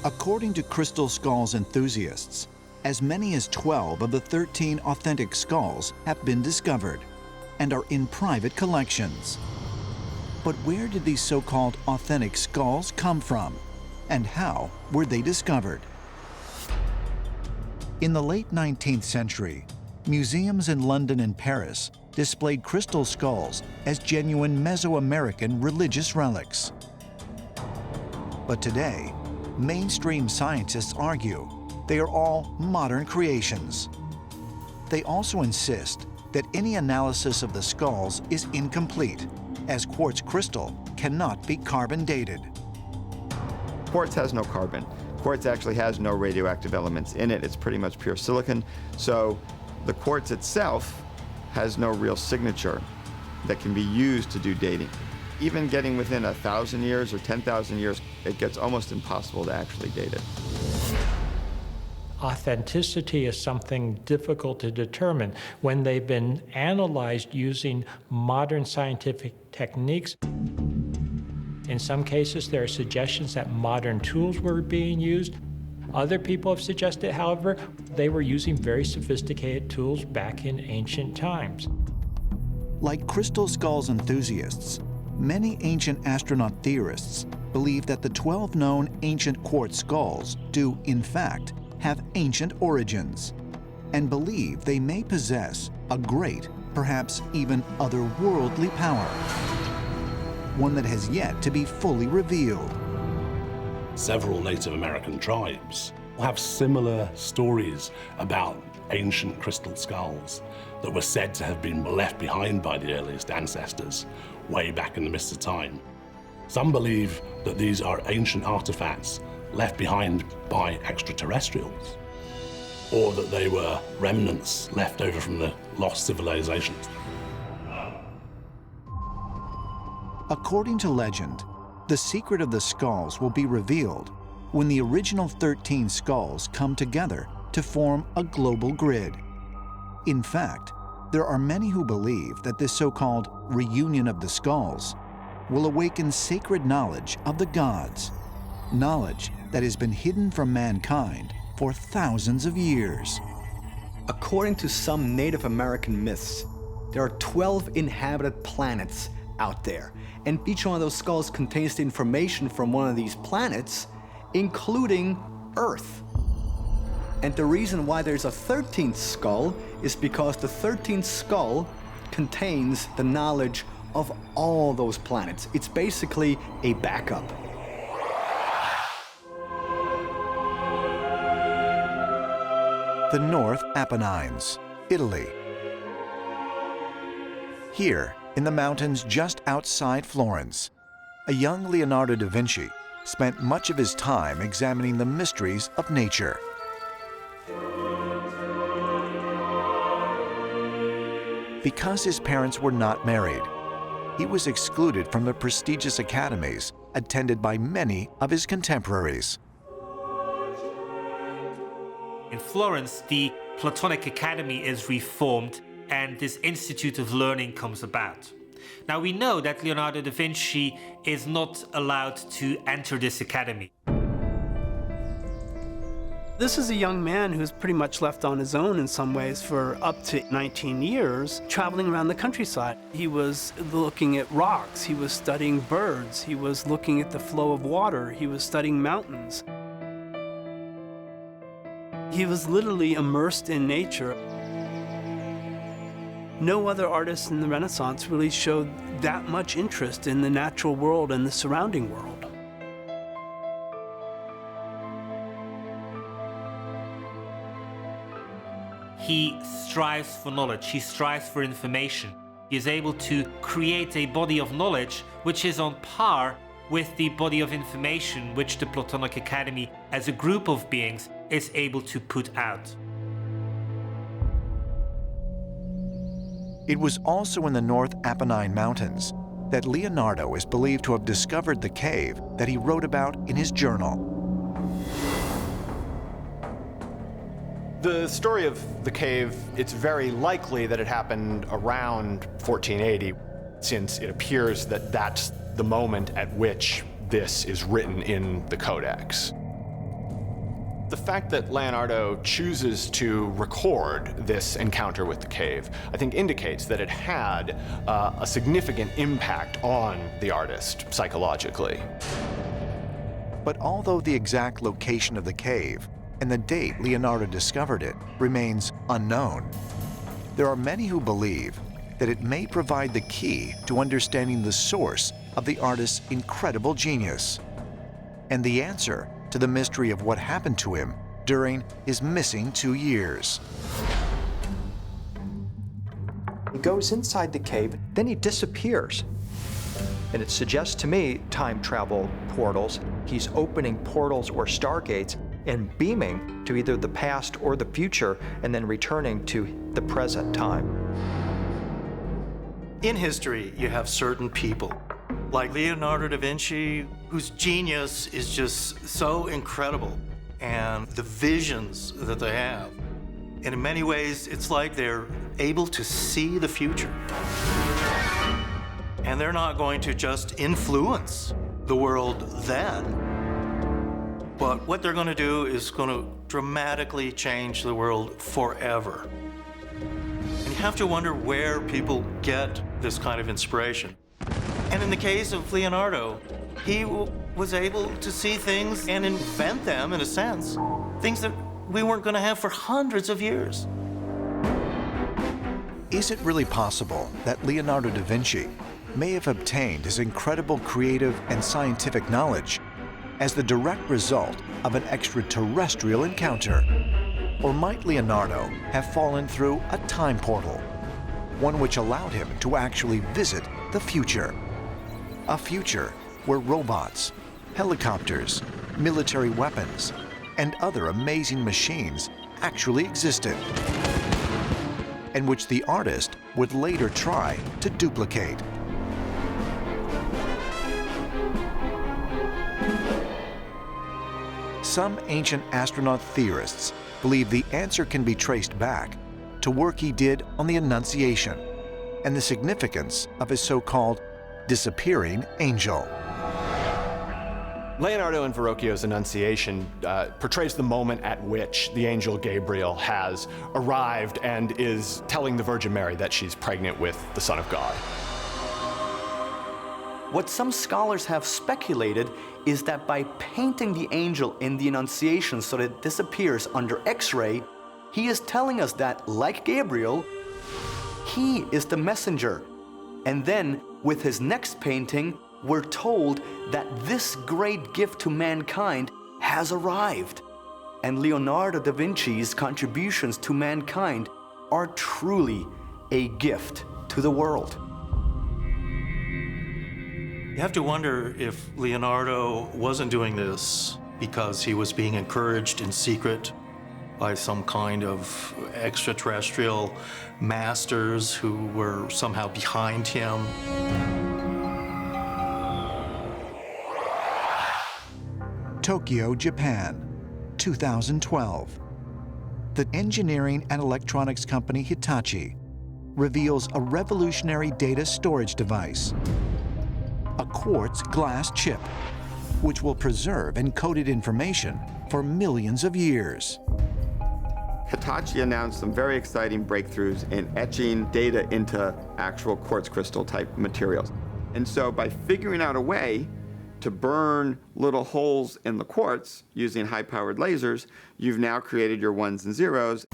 According to crystal skulls enthusiasts, as many as 12 of the 13 authentic skulls have been discovered and are in private collections. But where did these so-called authentic skulls come from, and how were they discovered? In the late 19th century, museums in London and Paris displayed crystal skulls as genuine Mesoamerican religious relics. But today, mainstream scientists argue they are all modern creations. They also insist that any analysis of the skulls is incomplete, as quartz crystal cannot be carbon dated. Quartz has no carbon. Quartz actually has no radioactive elements in it. It's pretty much pure silicon. So the quartz itself has no real signature that can be used to do dating. Even getting within 1,000 years or 10,000 years, it gets almost impossible to actually date it. Authenticity is something difficult to determine. When they've been analyzed using modern scientific techniques, in some cases there are suggestions that modern tools were being used. Other people have suggested, however, they were using very sophisticated tools back in ancient times. Like crystal skulls enthusiasts, many ancient astronaut theorists believe that the 12 known ancient quartz skulls do, in fact, have ancient origins, and believe they may possess a great, perhaps even otherworldly power, one that has yet to be fully revealed. Several Native American tribes have similar stories about ancient crystal skulls that were said to have been left behind by the earliest ancestors way back in the mists of time. Some believe that these are ancient artifacts left behind by extraterrestrials, or that they were remnants left over from the lost civilizations. According to legend, the secret of the skulls will be revealed when the original 13 skulls come together to form a global grid. In fact, there are many who believe that this so-called reunion of the skulls will awaken sacred knowledge of the gods, knowledge that has been hidden from mankind for thousands of years. According to some Native American myths, there are 12 inhabited planets out there, and each one of those skulls contains the information from one of these planets, including Earth. And the reason why there's a 13th skull is because the 13th skull contains the knowledge of all those planets. It's basically a backup. The North Apennines, Italy. Here, in the mountains just outside Florence, a young Leonardo da Vinci spent much of his time examining the mysteries of nature. Because his parents were not married, he was excluded from the prestigious academies attended by many of his contemporaries. In Florence, the Platonic Academy is reformed and this Institute of Learning comes about. Now we know that Leonardo da Vinci is not allowed to enter this academy. This is a young man who's pretty much left on his own in some ways for up to 19 years, traveling around the countryside. He was looking at rocks, he was studying birds, he was looking at the flow of water, he was studying mountains. He was literally immersed in nature. No other artist in the Renaissance really showed that much interest in the natural world and the surrounding world. He strives for knowledge, he strives for information. He is able to create a body of knowledge which is on par with the body of information which the Platonic Academy as a group of beings is able to put out. It was also in the North Apennine Mountains that Leonardo is believed to have discovered the cave that he wrote about in his journal. The story of the cave, it's very likely that it happened around 1480, since it appears that that's the moment at which this is written in the Codex. The fact that Leonardo chooses to record this encounter with the cave, I think indicates that it had a significant impact on the artist psychologically. But although the exact location of the cave and the date Leonardo discovered it remains unknown, there are many who believe that it may provide the key to understanding the source of the artist's incredible genius and the answer to the mystery of what happened to him during his missing 2 years. He goes inside the cave, then he disappears. And it suggests to me time travel portals. He's opening portals or stargates and beaming to either the past or the future and then returning to the present time. In history, you have certain people, like Leonardo da Vinci, whose genius is just so incredible, and the visions that they have. And in many ways, it's like they're able to see the future. And they're not going to just influence the world then, but what they're going to do is going to dramatically change the world forever. And you have to wonder where people get this kind of inspiration. And in the case of Leonardo, he was able to see things and invent them, in a sense, things that we weren't going to have for hundreds of years. Is it really possible that Leonardo da Vinci may have obtained his incredible creative and scientific knowledge as the direct result of an extraterrestrial encounter? Or might Leonardo have fallen through a time portal, one which allowed him to actually visit the future? A future where robots, helicopters, military weapons, and other amazing machines actually existed, and which the artist would later try to duplicate. Some ancient astronaut theorists believe the answer can be traced back to work he did on the Annunciation and the significance of his so-called disappearing angel. Leonardo and Verrocchio's Annunciation portrays the moment at which the angel Gabriel has arrived and is telling the Virgin Mary that she's pregnant with the Son of God. What some scholars have speculated is that by painting the angel in the Annunciation so that it disappears under X-ray, he is telling us that, like Gabriel, he is the messenger. And then, with his next painting, we're told that this great gift to mankind has arrived. And Leonardo da Vinci's contributions to mankind are truly a gift to the world. You have to wonder if Leonardo wasn't doing this because he was being encouraged in secret by some kind of extraterrestrial masters who were somehow behind him. Tokyo, Japan, 2012. The engineering and electronics company Hitachi reveals a revolutionary data storage device, a quartz glass chip, which will preserve encoded information for millions of years. Hitachi announced some very exciting breakthroughs in etching data into actual quartz crystal type materials. And so by figuring out a way to burn little holes in the quartz using high-powered lasers, you've now created your ones and zeros.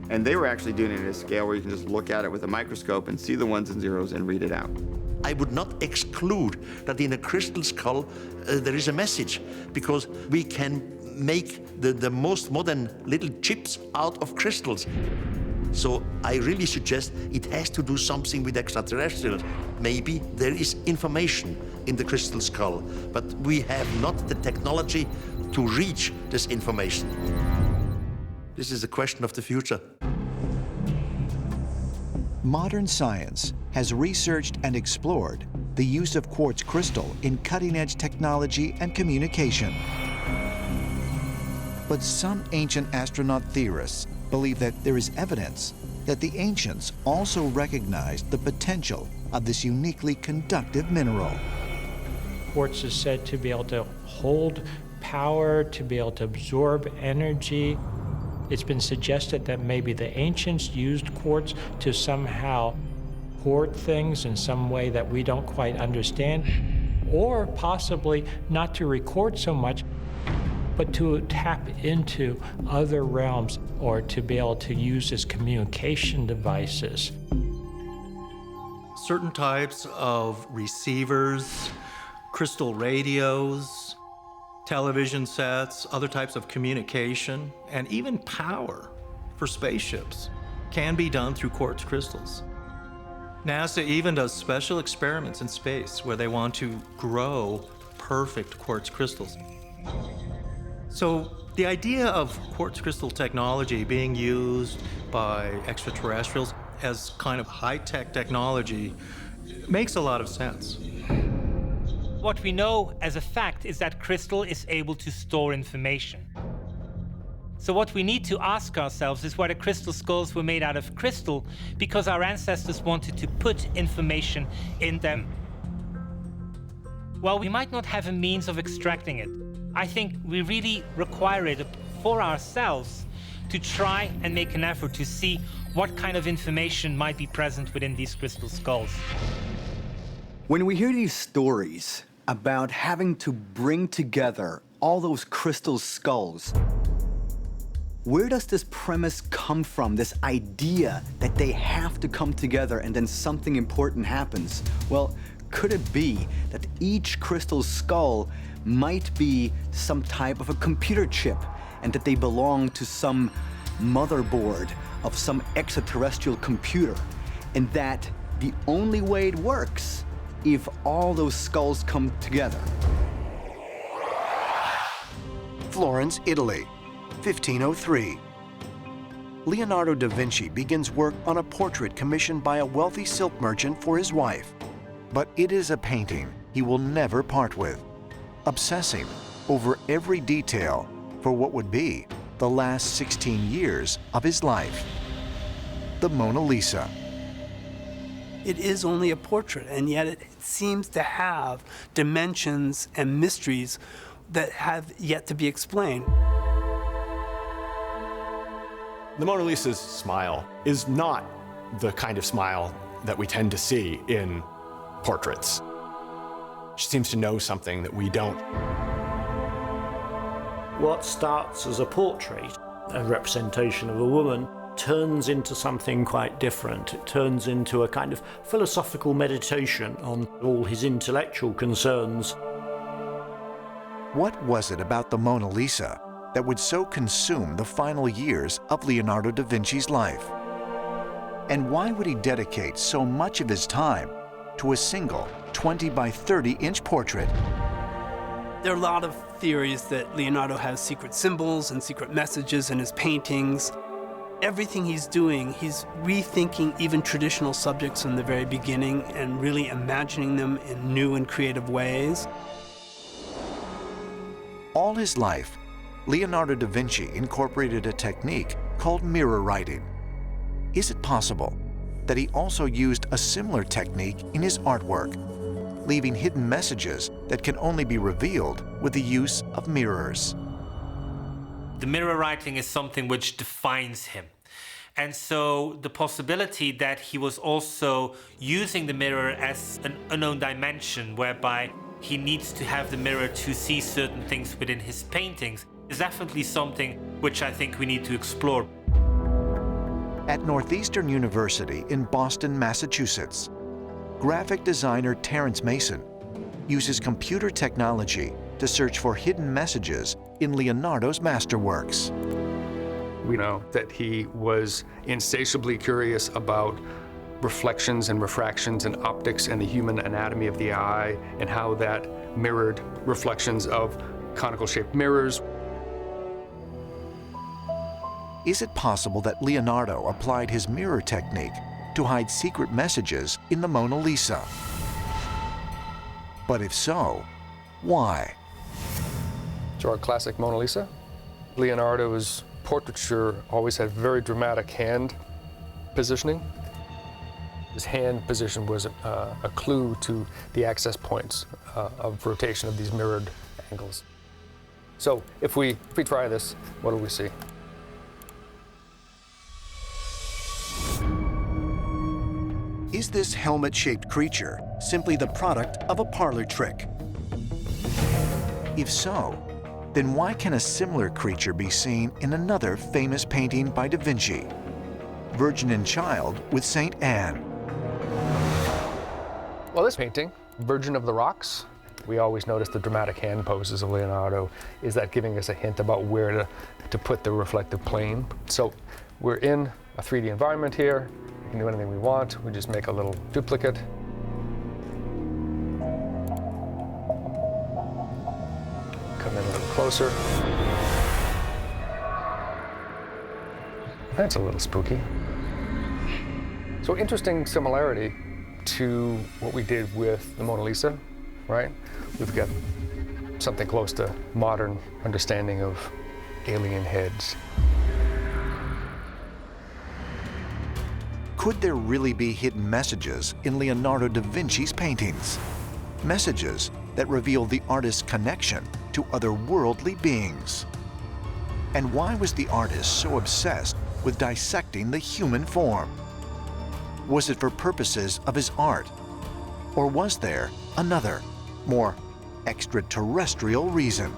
And they were actually doing it at a scale where you can just look at it with a microscope and see the ones and zeros and read it out. I would not exclude that in a crystal skull there is a message, because we can make the most modern little chips out of crystals. So I really suggest it has to do something with extraterrestrials. Maybe there is information in the crystal skull, but we have not the technology to reach this information. This is a question of the future. Modern science has researched and explored the use of quartz crystal in cutting-edge technology and communication. But some ancient astronaut theorists believe that there is evidence that the ancients also recognized the potential of this uniquely conductive mineral. Quartz is said to be able to hold power to be able to absorb energy. It's been suggested that maybe the ancients used quartz to somehow hoard things in some way that we don't quite understand, or possibly not to record so much, but to tap into other realms or to be able to use as communication devices. Certain types of receivers, crystal radios, television sets, other types of communication, and even power for spaceships can be done through quartz crystals. NASA even does special experiments in space where they want to grow perfect quartz crystals. So the idea of quartz crystal technology being used by extraterrestrials as kind of high-tech technology makes a lot of sense. What we know as a fact is that crystal is able to store information. So what we need to ask ourselves is whether crystal skulls were made out of crystal because our ancestors wanted to put information in them. Well, we might not have a means of extracting it. I think we really require it for ourselves to try and make an effort to see what kind of information might be present within these crystal skulls. When we hear these stories about having to bring together all those crystal skulls, where does this premise come from, this idea that they have to come together and then something important happens? Well, could it be that each crystal skull might be some type of a computer chip and that they belong to some motherboard of some extraterrestrial computer, and that the only way it works if all those skulls come together? Florence, Italy, 1503. Leonardo da Vinci begins work on a portrait commissioned by a wealthy silk merchant for his wife. But it is a painting he will never part with, obsessing over every detail for what would be the last 16 years of his life. The Mona Lisa. It is only a portrait, and yet it seems to have dimensions and mysteries that have yet to be explained. The Mona Lisa's smile is not the kind of smile that we tend to see in portraits. She seems to know something that we don't. What starts as a portrait, a representation of a woman, turns into something quite different. It turns into a kind of philosophical meditation on all his intellectual concerns. What was it about the Mona Lisa that would so consume the final years of Leonardo da Vinci's life? And why would he dedicate so much of his time to a single 20 by 30-inch portrait? There are a lot of theories that Leonardo has secret symbols and secret messages in his paintings. Everything he's doing, he's rethinking even traditional subjects from the very beginning and really imagining them in new and creative ways. All his life, Leonardo da Vinci incorporated a technique called mirror writing. Is it possible that he also used a similar technique in his artwork, leaving hidden messages that can only be revealed with the use of mirrors? The mirror writing is something which defines him. And so the possibility that he was also using the mirror as an unknown dimension, whereby he needs to have the mirror to see certain things within his paintings, is definitely something which I think we need to explore. At Northeastern University in Boston, Massachusetts, graphic designer Terrence Mason uses computer technology to search for hidden messages in Leonardo's masterworks. We know that he was insatiably curious about reflections and refractions and optics and the human anatomy of the eye and how that mirrored reflections of conical-shaped mirrors. Is it possible that Leonardo applied his mirror technique to hide secret messages in the Mona Lisa? But if so, why? To our classic Mona Lisa, Leonardo's portraiture always had very dramatic hand positioning. His hand position was a clue to the access points of rotation of these mirrored angles. So if we try this, what do we see? Is this helmet-shaped creature simply the product of a parlor trick? If so, then why can a similar creature be seen in another famous painting by Da Vinci, Virgin and Child with St. Anne? Well, this painting, Virgin of the Rocks, we always notice the dramatic hand poses of Leonardo. Is that giving us a hint about where to put the reflective plane? So we're in a 3D environment here. We can do anything we want. We just make a little duplicate. Come in a little closer. That's a little spooky. So interesting similarity to what we did with the Mona Lisa, right? We've got something close to modern understanding of alien heads. Could there really be hidden messages in Leonardo da Vinci's paintings? Messages that reveal the artist's connection to otherworldly beings? And why was the artist so obsessed with dissecting the human form? Was it for purposes of his art? Or was there another, more extraterrestrial reason?